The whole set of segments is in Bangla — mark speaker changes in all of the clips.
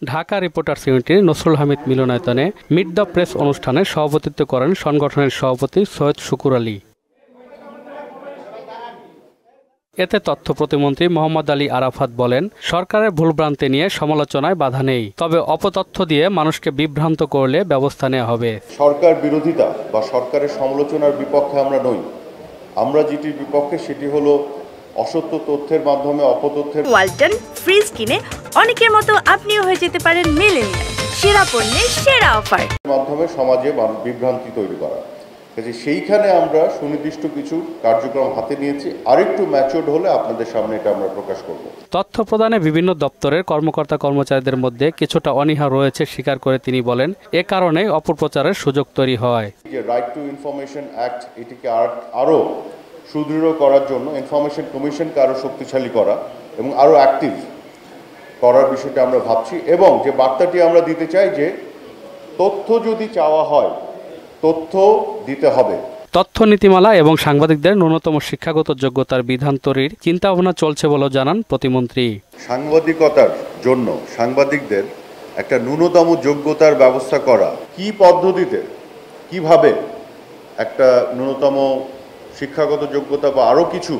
Speaker 1: ঢাকা রিপোর্টার্স ইউনিটির নসরুল হামিদ মিলনায়তনে মিট দ্য প্রেস অনুষ্ঠানে সভাপতিত্ব করেন সংগঠনের সভাপতি সৈয়দ শুকুর আলী। এতে তথ্য প্রতিমন্ত্রী মোহাম্মদ আলী আরাফাত বলেন, সরকারের ভুলভ্রান্তি নিয়ে সমালোচনায় বাধা নেই, তবে অপতথ্য দিয়ে মানুষকে বিভ্রান্ত করলে ব্যবস্থা নেওয়া হবে।
Speaker 2: সরকার বিরোধিতা বা সরকারের সমালোচনার বিপক্ষে আমরা নই। আমরা যেটির বিপক্ষে সেটি হলো অসত্য তথ্যের মাধ্যমে অপতথ্যের।
Speaker 3: ওয়ালটন ফ্রিজ কিনে অনেকের মতো আপনিও হয়ে যেতে পারেন মিলেনিয়াল। সেরা পণ্যের সেরা অফার
Speaker 2: মাধ্যমে সমাজে বিভ্রান্তি তৈরি করা। সেইখানে আমরা সুনির্দিষ্ট কিছু কার্যক্রম হাতে নিয়েছি, আরেকটু ম্যাচিউরড হলে আপনাদের সামনে এটা আমরা প্রকাশ করব।
Speaker 1: তথ্য প্রদানে বিভিন্ন দপ্তরের কর্মকর্তা কর্মচারীদের মধ্যে কিছুটা অনীহা রয়েছে স্বীকার করে তিনি বলেন, এ কারণে অপপ্রচারের সুযোগ তৈরি হয়।
Speaker 2: যে রাইট টু ইনফরমেশন অ্যাক্ট, এটিকে আরও সুদৃঢ় করার জন্য ইনফরমেশন কমিশনকে আরও শক্তিশালী করা এবং আরও অ্যাক্টিভ করার বিষয়টা আমরা ভাবছি। এবং যে বার্তাটি আমরা দিতে চাই যে তথ্য যদি চাওয়া হয় তথ্য দিতে হবে।
Speaker 1: তথ্য নীতিমালা এবং সাংবাদিকদের ন্যূনতম শিক্ষাগত যোগ্যতার বিধান তৈরির চিন্তাভাবনা চলছে বলেও জানান প্রতিমন্ত্রী।
Speaker 2: সাংবাদিকতার জন্য সাংবাদিকদের একটা ন্যূনতম যোগ্যতার ব্যবস্থা করা, কি পদ্ধতিতে কিভাবে একটা ন্যূনতম শিক্ষাগত যোগ্যতা বা আরও কিছু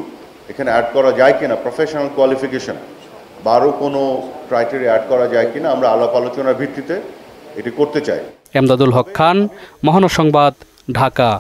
Speaker 2: এখানে অ্যাড করা যায় কিনা, প্রফেশনাল কোয়ালিফিকেশন বা আরও কোনো ক্রাইটেরিয়া অ্যাড করা যায় কিনা, আমরা আলাপ আলোচনার ভিত্তিতে এটি করতে চাই।
Speaker 1: এমদাদুল হক খান, মহানগর সংবাদ, ঢাকা।